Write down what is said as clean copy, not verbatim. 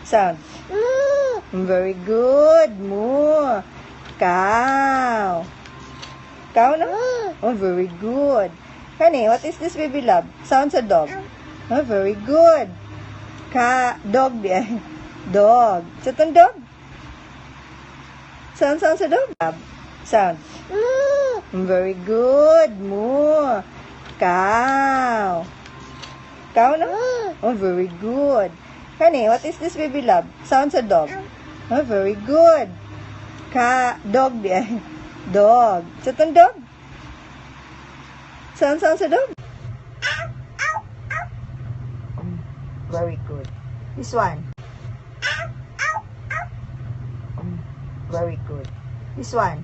Sound. Very good. Moo. Cow. Cow, no? Oh, very good. Honey, what is this, baby love? Sounds a dog. Oh, very good. Dog di ay. Dog. Sa itong dog? Sounds a dog. Sound. Very good. Moo. Cow. Cow, no? Oh, very good. Honey, what is this, baby love? Sounds a dog. Oh, very good. Dog di ay. Dog. Sa itong dog? Sounds a dog. Very good. This one. Very good. This one.